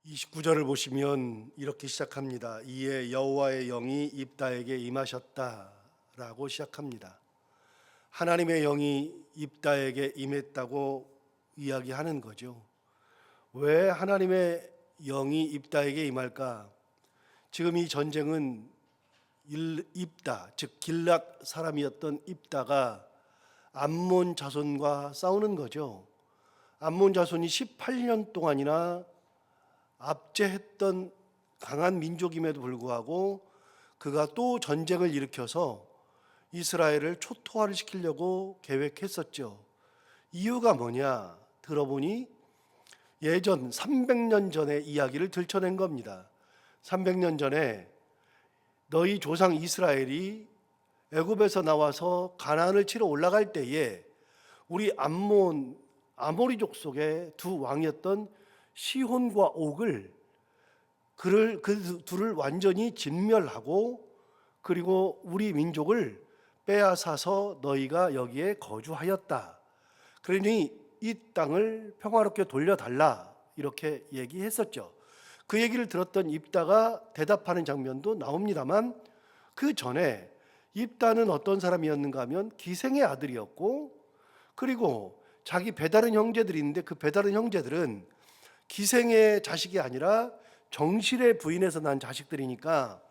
29절을 보시면 이렇게 시작합니다. 이에 여호와의 영이 입다에게 임하셨다라고 시작합니다. 하나님의 영이 입다에게 임했다고 이야기하는 거죠. 왜 하나님의 영이 입다에게 임할까? 지금 이 전쟁은 입다, 즉 길랏 사람이었던 입다가 암몬 자손과 싸우는 거죠. 암몬 자손이 18년 동안이나 압제했던 강한 민족임에도 불구하고 그가 또 전쟁을 일으켜서 이스라엘을 초토화를 시키려고 계획했었죠. 이유가 뭐냐? 들어보니 예전 300년 전의 이야기를 들춰낸 겁니다. 300년 전에 너희 조상 이스라엘이 애굽에서 나와서 가나안을 치러 올라갈 때에 우리 아모리족 속의 두 왕이었던 시혼과 옥을 그 둘을 완전히 진멸하고 그리고 우리 민족을 빼앗아서 너희가 여기에 거주하였다. 그러니 이 땅을 평화롭게 돌려달라 이렇게 얘기했었죠. 그 얘기를 들었던 입다가 대답하는 장면도 나옵니다만 그 전에 입다는 어떤 사람이었는가 하면 기생의 아들이었고 그리고 자기 배다른 형제들이 있는데 그 배다른 형제들은 기생의 자식이 아니라 정실의 부인에서 난 자식들이니까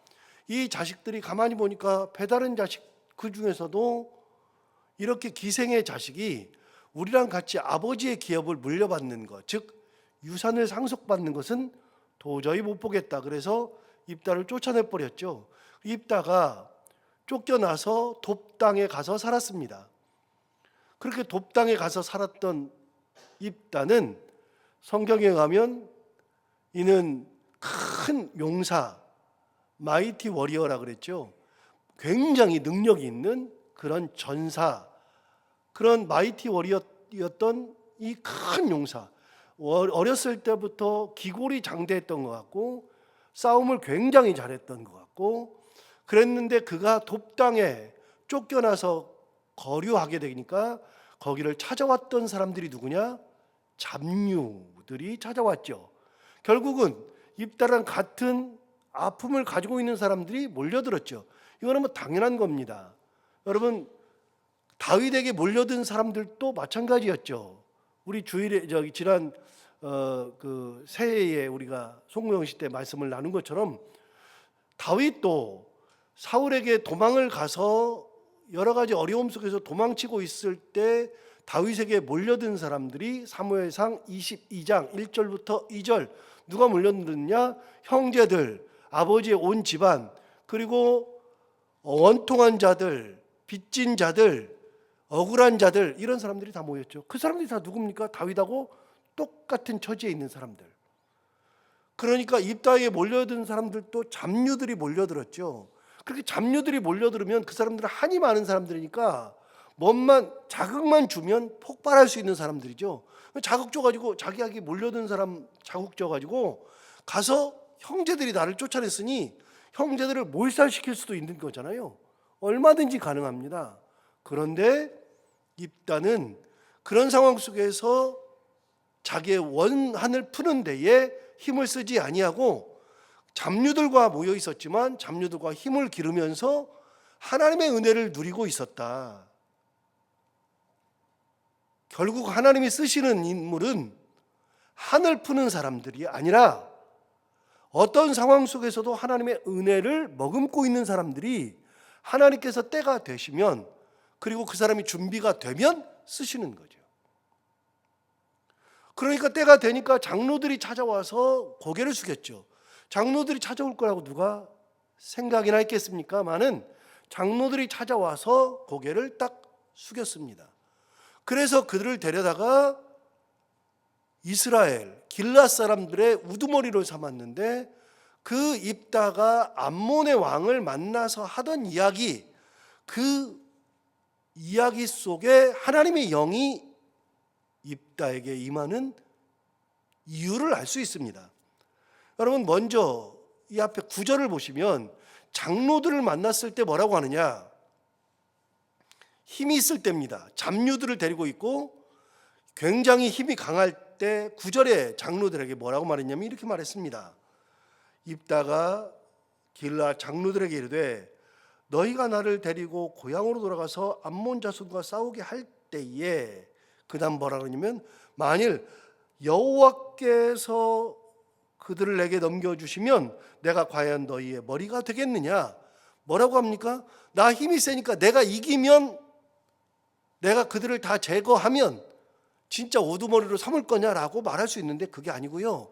이 자식들이 가만히 보니까 배다른 자식 그 중에서도 이렇게 기생의 자식이 우리랑 같이 아버지의 기업을 물려받는 것, 즉 유산을 상속받는 것은 도저히 못 보겠다. 그래서 입다를 쫓아내버렸죠. 입다가 쫓겨나서 돕당에 가서 살았습니다. 그렇게 돕당에 가서 살았던 입다는 성경에 가면 이는 큰 용사, 마이티 워리어라 그랬죠. 굉장히 능력이 있는 그런 전사, 그런 마이티 워리어였던 이 큰 용사. 어렸을 때부터 기골이 장대했던 것 같고 싸움을 굉장히 잘했던 것 같고 그랬는데 그가 돕당에 쫓겨나서 거류하게 되니까 거기를 찾아왔던 사람들이 누구냐? 잡류들이 찾아왔죠. 결국은 입다랑 같은 아픔을 가지고 있는 사람들이 몰려들었죠. 이거는 뭐 당연한 겁니다. 여러분 다윗에게 몰려든 사람들도 마찬가지였죠. 우리 주일에 지난 그 새해에 우리가 송무영시 때 말씀을 나눈 것처럼 다윗도 사울에게 도망을 가서 여러 가지 어려움 속에서 도망치고 있을 때 다윗에게 몰려든 사람들이 사무엘상 22장 1절부터 2절 누가 몰려드느냐? 형제들, 아버지의 온 집안, 그리고 원통한 자들, 빚진 자들, 억울한 자들 이런 사람들이 다 모였죠. 그 사람들이 다 누굽니까? 다윗하고 똑같은 처지에 있는 사람들. 그러니까 입다에 몰려든 사람들도 잡류들이 몰려들었죠. 그렇게 잡류들이 몰려들으면 그 사람들은 한이 많은 사람들이니까 뭔만 자극만 주면 폭발할 수 있는 사람들이죠. 자극 줘가지고 자기에게 몰려든 사람 자극 줘가지고 가서 형제들이 나를 쫓아냈으니 형제들을 몰살시킬 수도 있는 거잖아요. 얼마든지 가능합니다. 그런데 입다는 그런 상황 속에서 자기의 원한을 푸는 데에 힘을 쓰지 아니하고 잡류들과 모여 있었지만 잡류들과 힘을 기르면서 하나님의 은혜를 누리고 있었다. 결국 하나님이 쓰시는 인물은 한을 푸는 사람들이 아니라 어떤 상황 속에서도 하나님의 은혜를 머금고 있는 사람들이 하나님께서 때가 되시면 그리고 그 사람이 준비가 되면 쓰시는 거죠. 그러니까 때가 되니까 장로들이 찾아와서 고개를 숙였죠. 장로들이 찾아올 거라고 누가 생각이나 했겠습니까? 많은 장로들이 찾아와서 고개를 딱 숙였습니다. 그래서 그들을 데려다가 이스라엘 길랏 사람들의 우두머리로 삼았는데 그 입다가 암몬의 왕을 만나서 하던 이야기, 그 이야기 속에 하나님의 영이 입다에게 임하는 이유를 알 수 있습니다. 여러분 먼저 이 앞에 9절을 보시면 장로들을 만났을 때 뭐라고 하느냐? 힘이 있을 때입니다. 잡류들을 데리고 있고 굉장히 힘이 강할 때 9절에 장로들에게 뭐라고 말했냐면 이렇게 말했습니다. 입다가 길르앗 장로들에게 이르되 너희가 나를 데리고 고향으로 돌아가서 암몬 자손과 싸우게 할 때에, 그다음 뭐라 그러냐면 만일 여호와께서 그들을 내게 넘겨주시면 내가 과연 너희의 머리가 되겠느냐. 뭐라고 합니까? 나 힘이 세니까 내가 이기면, 내가 그들을 다 제거하면 진짜 우두머리로 삼을 거냐라고 말할 수 있는데 그게 아니고요.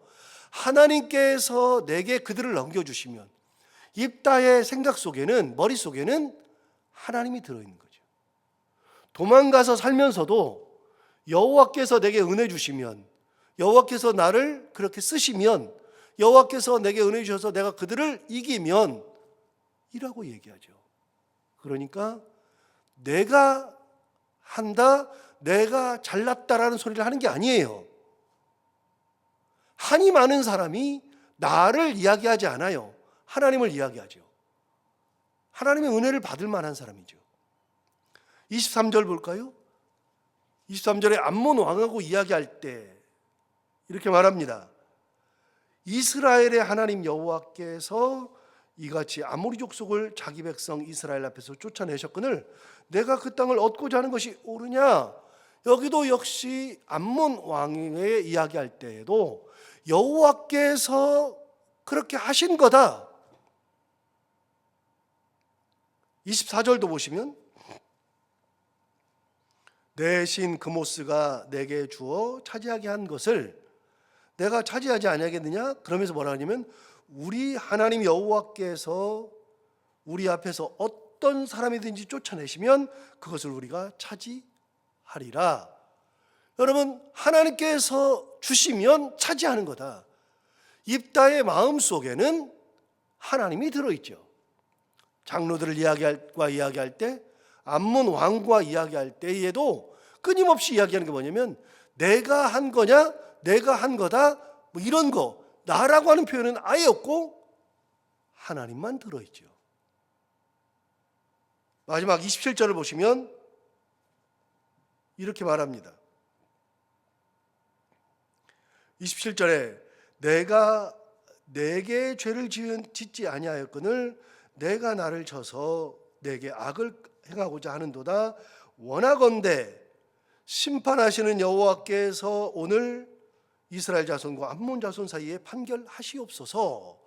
하나님께서 내게 그들을 넘겨주시면, 입다의 생각 속에는, 머릿속에는 하나님이 들어있는 거죠. 도망가서 살면서도 여호와께서 내게 은혜 주시면, 여호와께서 나를 그렇게 쓰시면, 여호와께서 내게 은혜 주셔서 내가 그들을 이기면 이라고 얘기하죠. 그러니까 내가 한다, 내가 잘났다라는 소리를 하는 게 아니에요. 한이 많은 사람이 나를 이야기하지 않아요. 하나님을 이야기하죠. 하나님의 은혜를 받을 만한 사람이죠. 23절 볼까요? 23절에 암몬 왕하고 이야기할 때 이렇게 말합니다. 이스라엘의 하나님 여호와께서 이같이 아모리 족속을 자기 백성 이스라엘 앞에서 쫓아내셨거늘 내가 그 땅을 얻고자 하는 것이 옳으냐. 여기도 역시 암몬 왕의 이야기할 때에도 여호와께서 그렇게 하신 거다. 24절도 보시면 내 신 그모스가 내게 주어 차지하게 한 것을 내가 차지하지 아니하겠느냐. 그러면서 뭐라 하냐면 우리 하나님 여호와께서 우리 앞에서 어떤 사람이든지 쫓아내시면 그것을 우리가 차지하리라. 여러분, 하나님께서 주시면 차지하는 거다. 입다의 마음속에는 하나님이 들어있죠. 장로들을 이야기할 때, 암몬 왕과 이야기할 때에도 끊임없이 이야기하는 게 뭐냐면 내가 한 거냐, 내가 한 거다, 뭐 이런 거, 나라고 하는 표현은 아예 없고 하나님만 들어있죠. 마지막 27절을 보시면 이렇게 말합니다. 27절에 내가 내게 죄를 짓지 아니하였거늘 내가 나를 쳐서 내게 악을 행하고자 하는도다. 원하건대 심판하시는 여호와께서 오늘 이스라엘 자손과 암몬 자손 사이에 판결하시옵소서.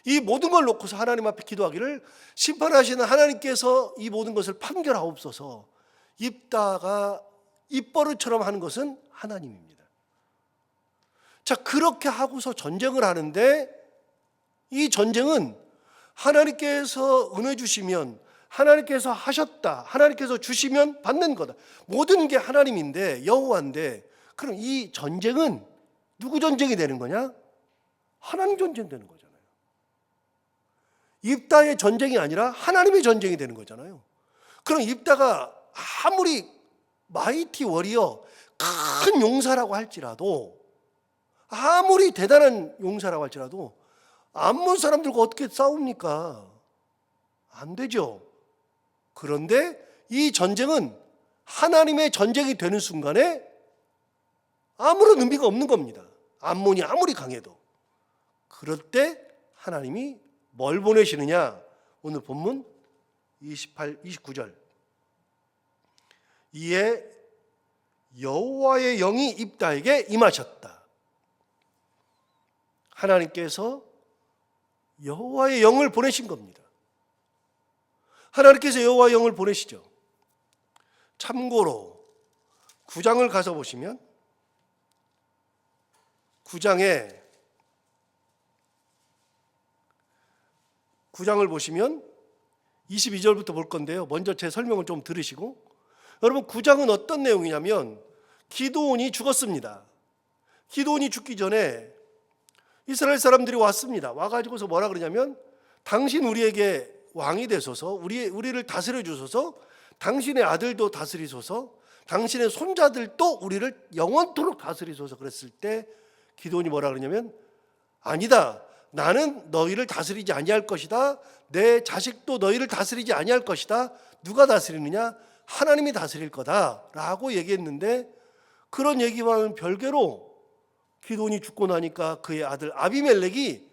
이 모든 걸 놓고서 하나님 앞에 기도하기를 심판하시는 하나님께서 이 모든 것을 판결하옵소서. 입다가 입버릇처럼 하는 것은 하나님입니다. 자, 그렇게 하고서 전쟁을 하는데 이 전쟁은 하나님께서 은혜 주시면, 하나님께서 하셨다, 하나님께서 주시면 받는 거다. 모든 게 하나님인데, 여호와인데, 그럼 이 전쟁은 누구 전쟁이 되는 거냐? 하나님 전쟁이 되는 거잖아요. 입다의 전쟁이 아니라 하나님의 전쟁이 되는 거잖아요. 그럼 입다가 아무리 마이티 워리어, 큰 용사라고 할지라도, 아무리 대단한 용사라고 할지라도 암몬 사람들과 어떻게 싸웁니까? 안 되죠. 그런데 이 전쟁은 하나님의 전쟁이 되는 순간에 아무런 의미가 없는 겁니다. 암몬이 아무리 강해도. 그럴 때 하나님이 뭘 보내시느냐? 오늘 본문 29절. 이에 여호와의 영이 입다에게 임하셨다. 하나님께서 여호와의 영을 보내신 겁니다. 하나님께서 여호와의 영을 보내시죠. 참고로 9장을 가서 보시면 9장을 보시면 22절부터 볼 건데요. 먼저 제 설명을 좀 들으시고, 여러분 9장은 어떤 내용이냐면 기드온이 죽었습니다. 기드온이 죽기 전에 이스라엘 사람들이 왔습니다. 와가지고서 뭐라 그러냐면 당신 우리에게 왕이 되소서, 우리를 다스려 주소서, 당신의 아들도 다스리소서, 당신의 손자들도 우리를 영원토록 다스리소서. 그랬을 때 기드온이 뭐라 그러냐면 아니다, 나는 너희를 다스리지 아니할 것이다, 내 자식도 너희를 다스리지 아니할 것이다. 누가 다스리느냐? 하나님이 다스릴 거다 라고 얘기했는데, 그런 얘기와는 별개로 기드온이 죽고 나니까 그의 아들 아비멜렉이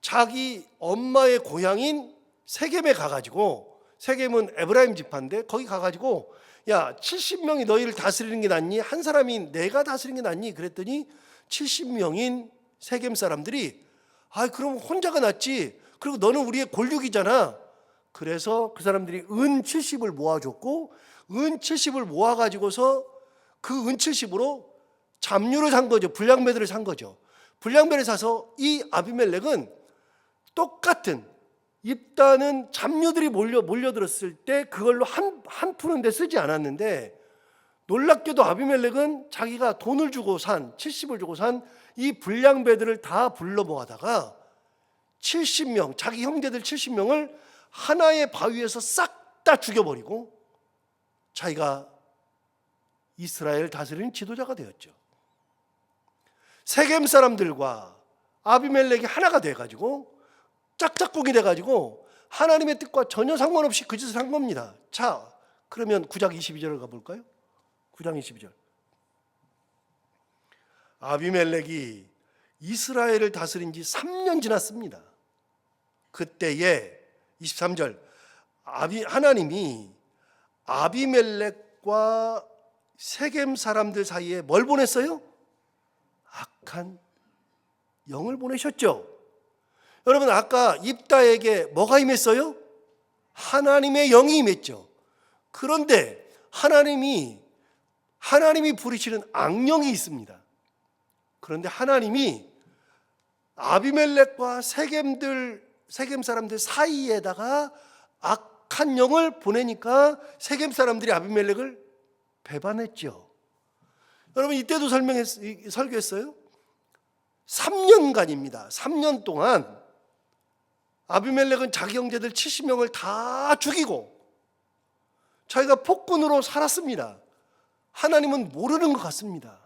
자기 엄마의 고향인 세겜에 가가지고, 세겜은 에브라임 지파인데 거기 가가지고 야 70명이 너희를 다스리는 게 낫니? 한 사람이 내가 다스리는 게 낫니? 그랬더니 70명인 세겜 사람들이 그럼 혼자가 낫지. 그리고 너는 우리의 골육이잖아. 그래서 그 사람들이 은 70을 모아줬고, 은 70을 모아가지고서 그 은 70으로 잡류를 산 거죠. 불량배들을 산 거죠. 불량배를 사서 이 아비멜렉은 똑같은, 입다는 잡류들이 몰려들었을 때 그걸로 한 푸는데 쓰지 않았는데, 놀랍게도 아비멜렉은 자기가 돈을 주고 산, 70을 주고 산 이 불량배들을 다 불러 모아다가 70명, 자기 형제들 70명을 하나의 바위에서 싹 다 죽여버리고 자기가 이스라엘 다스리는 지도자가 되었죠. 세겜 사람들과 아비멜렉이 하나가 돼가지고 짝짝꿍이 돼가지고 하나님의 뜻과 전혀 상관없이 그 짓을 한 겁니다. 자, 그러면 9장 22절을 가볼까요? 9장 22절. 아비멜렉이 이스라엘을 다스린 지 3년 지났습니다. 그때에 23절, 하나님이 아비멜렉과 세겜 사람들 사이에 뭘 보냈어요? 악한 영을 보내셨죠. 여러분, 아까 입다에게 뭐가 임했어요? 하나님의 영이 임했죠. 그런데 하나님이 부리시는 악령이 있습니다. 그런데 하나님이 아비멜렉과 세겜 사람들 사이에다가 악한 영을 보내니까 세겜 사람들이 아비멜렉을 배반했죠. 여러분, 이때도 설교했어요. 3년간입니다. 3년 동안 아비멜렉은 자기 형제들 70명을 다 죽이고 자기가 폭군으로 살았습니다. 하나님은 모르는 것 같습니다.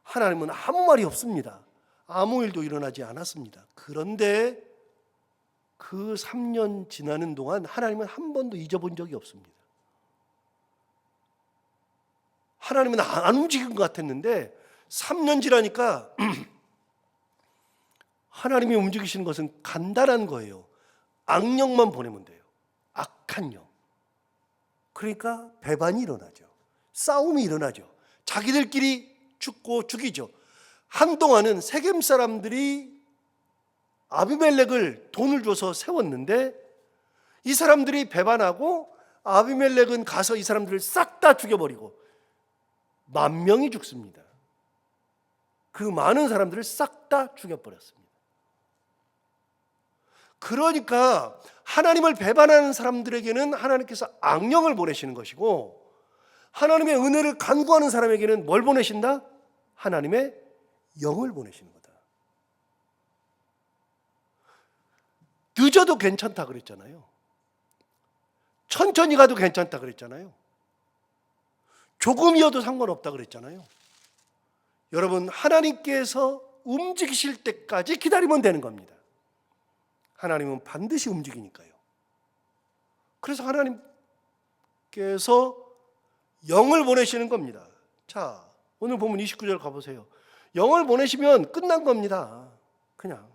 하나님은 아무 말이 없습니다. 아무 일도 일어나지 않았습니다. 그런데 그 3년 지나는 동안 하나님은 한 번도 잊어본 적이 없습니다. 하나님은 안 움직인 것 같았는데 3년 지나니까 하나님이 움직이시는 것은 간단한 거예요. 악령만 보내면 돼요. 악한 영. 그러니까 배반이 일어나죠. 싸움이 일어나죠. 자기들끼리 죽고 죽이죠. 한동안은 세겜 사람들이 아비멜렉을 돈을 줘서 세웠는데 이 사람들이 배반하고 아비멜렉은 가서 이 사람들을 싹 다 죽여버리고 10,000명이 죽습니다. 그 많은 사람들을 싹 다 죽여버렸습니다. 그러니까 하나님을 배반하는 사람들에게는 하나님께서 악령을 보내시는 것이고, 하나님의 은혜를 간구하는 사람에게는 뭘 보내신다? 하나님의 영을 보내시는 거다. 늦어도 괜찮다 그랬잖아요. 천천히 가도 괜찮다 그랬잖아요. 조금이어도 상관없다 그랬잖아요. 여러분, 하나님께서 움직이실 때까지 기다리면 되는 겁니다. 하나님은 반드시 움직이니까요. 그래서 하나님께서 영을 보내시는 겁니다. 자, 오늘 보면 29절 가보세요. 영을 보내시면 끝난 겁니다. 그냥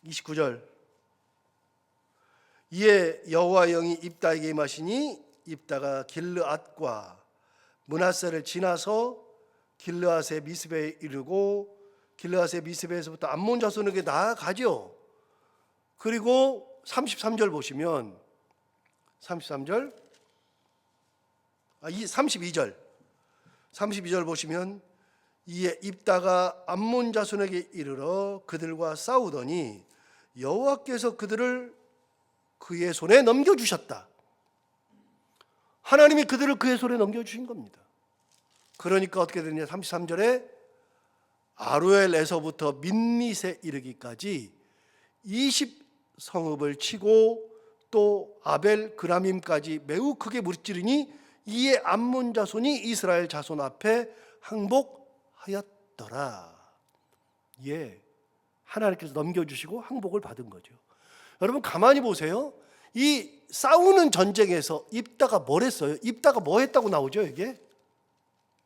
29절. 이에 여호와 영이 입다에게 임하시니 입다가 길르앗과 므낫세를 지나서 길르앗의 미스베에 이르고 길르앗의 미스베에서부터 암몬 자손에게 나아가죠. 그리고 33절 보시면 32절 보시면 이에 입다가 암몬 자손에게 이르러 그들과 싸우더니 여호와께서 그들을 그의 손에 넘겨주셨다. 하나님이 그들을 그의 손에 넘겨주신 겁니다. 그러니까 어떻게 되느냐, 33절에 아로엘에서부터 민밋에 이르기까지 20성읍을 치고 또 아벨 그라밈까지 매우 크게 무찌르니 이에 암몬 자손이 이스라엘 자손 앞에 항복하였더라. 예, 하나님께서 넘겨주시고 항복을 받은 거죠. 여러분, 가만히 보세요. 이 싸우는 전쟁에서 입다가 뭘 했어요? 입다가 뭐 했다고 나오죠? 이게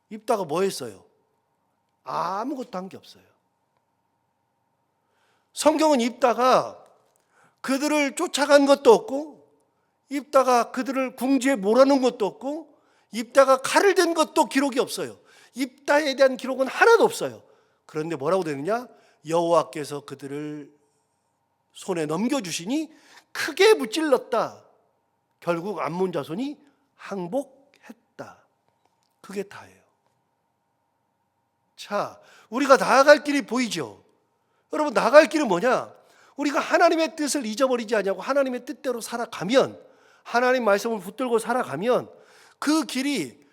입다가 뭐 했어요? 아무것도 한 게 없어요. 성경은 입다가 그들을 쫓아간 것도 없고, 입다가 그들을 궁지에 몰아넣은 것도 없고, 입다가 칼을 댄 것도 기록이 없어요. 입다에 대한 기록은 하나도 없어요. 그런데 뭐라고 되느냐? 여호와께서 그들을 손에 넘겨주시니 크게 무찔렀다. 결국 암몬 자손이 항복했다. 그게 다예요. 자, 우리가 나아갈 길이 보이죠? 여러분, 나아갈 길은 뭐냐? 우리가 하나님의 뜻을 잊어버리지 않냐고 하나님의 뜻대로 살아가면, 하나님 말씀을 붙들고 살아가면 그 길이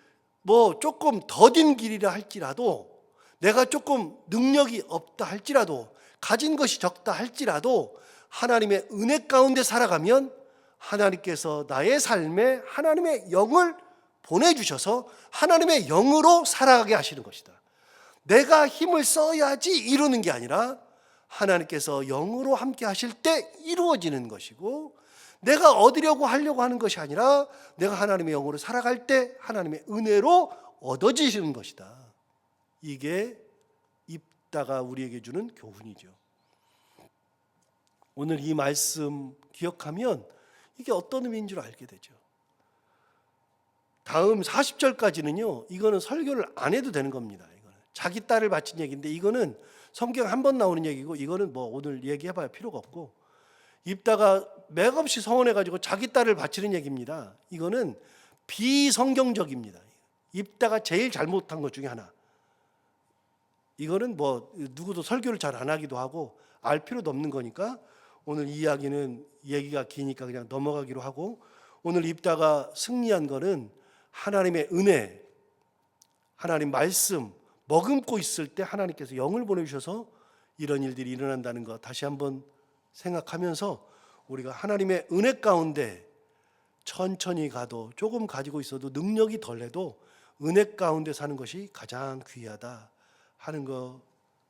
뭐 조금 더딘 길이라 할지라도, 내가 조금 능력이 없다 할지라도, 가진 것이 적다 할지라도 하나님의 은혜 가운데 살아가면 하나님께서 나의 삶에 하나님의 영을 보내주셔서 하나님의 영으로 살아가게 하시는 것이다. 내가 힘을 써야지 이루는 게 아니라 하나님께서 영으로 함께 하실 때 이루어지는 것이고, 내가 얻으려고 하려고 하는 것이 아니라 내가 하나님의 영으로 살아갈 때 하나님의 은혜로 얻어지시는 것이다. 이게 입다가 우리에게 주는 교훈이죠. 오늘 이 말씀 기억하면 이게 어떤 의미인 줄 알게 되죠. 다음 40절까지는요, 이거는 설교를 안 해도 되는 겁니다. 이거는 자기 딸을 바친 얘기인데, 이거는 성경 한 번 나오는 얘기고, 이거는 뭐 오늘 얘기해봐야 필요가 없고, 입다가 맥없이 서원해가지고 자기 딸을 바치는 얘기입니다. 이거는 비성경적입니다. 입다가 제일 잘못한 것 중에 하나. 이거는 뭐 누구도 설교를 잘 안 하기도 하고 알 필요도 없는 거니까 오늘 이 이야기는 얘기가 기니까 그냥 넘어가기로 하고, 오늘 입다가 승리한 거는 하나님의 은혜, 하나님 말씀 머금고 있을 때 하나님께서 영을 보내주셔서 이런 일들이 일어난다는 것 다시 한번 생각하면서, 우리가 하나님의 은혜 가운데 천천히 가도, 조금 가지고 있어도 능력이 덜해도 은혜 가운데 사는 것이 가장 귀하다 하는 거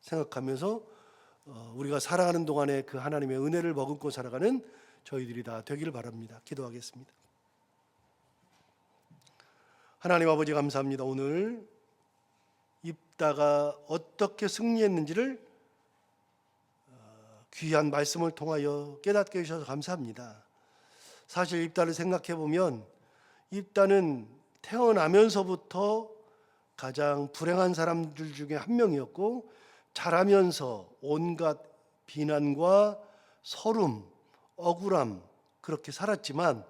생각하면서 우리가 살아가는 동안에 그 하나님의 은혜를 머금고 살아가는 저희들이 다 되기를 바랍니다. 기도하겠습니다. 하나님 아버지, 감사합니다. 오늘 입다가 어떻게 승리했는지를 귀한 말씀을 통하여 깨닫게 해주셔서 감사합니다. 사실 입다를 생각해 보면, 입다는 태어나면서부터 가장 불행한 사람들 중에 한 명이었고, 자라면서 온갖 비난과 서름, 억울함 그렇게 살았지만,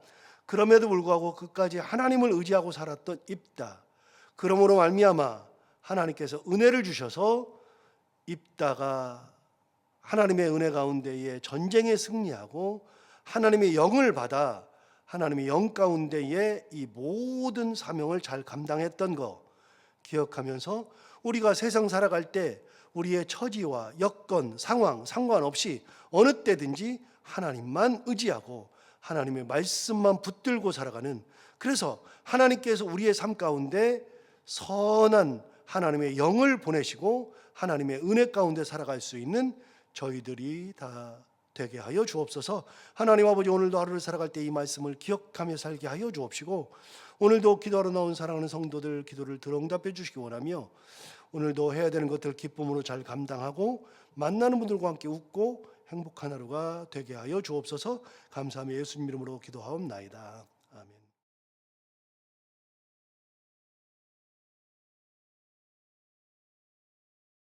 그럼에도 불구하고 끝까지 하나님을 의지하고 살았던 입다. 그러므로 말미암아 하나님께서 은혜를 주셔서 입다가 하나님의 은혜 가운데에 전쟁에 승리하고 하나님의 영을 받아 하나님의 영 가운데에 이 모든 사명을 잘 감당했던 거 기억하면서, 우리가 세상 살아갈 때 우리의 처지와 여건, 상황 상관없이 어느 때든지 하나님만 의지하고 하나님의 말씀만 붙들고 살아가는, 그래서 하나님께서 우리의 삶 가운데 선한 하나님의 영을 보내시고 하나님의 은혜 가운데 살아갈 수 있는 저희들이 다 되게 하여 주옵소서. 하나님 아버지, 오늘도 하루를 살아갈 때 이 말씀을 기억하며 살게 하여 주옵시고, 오늘도 기도하러 나온 사랑하는 성도들 기도를 들응답해 주시기 원하며, 오늘도 해야 되는 것들 기쁨으로 잘 감당하고 만나는 분들과 함께 웃고 행복한 하루가 되게 하여 주옵소서. 감사하며 예수님 이름으로 기도하옵나이다.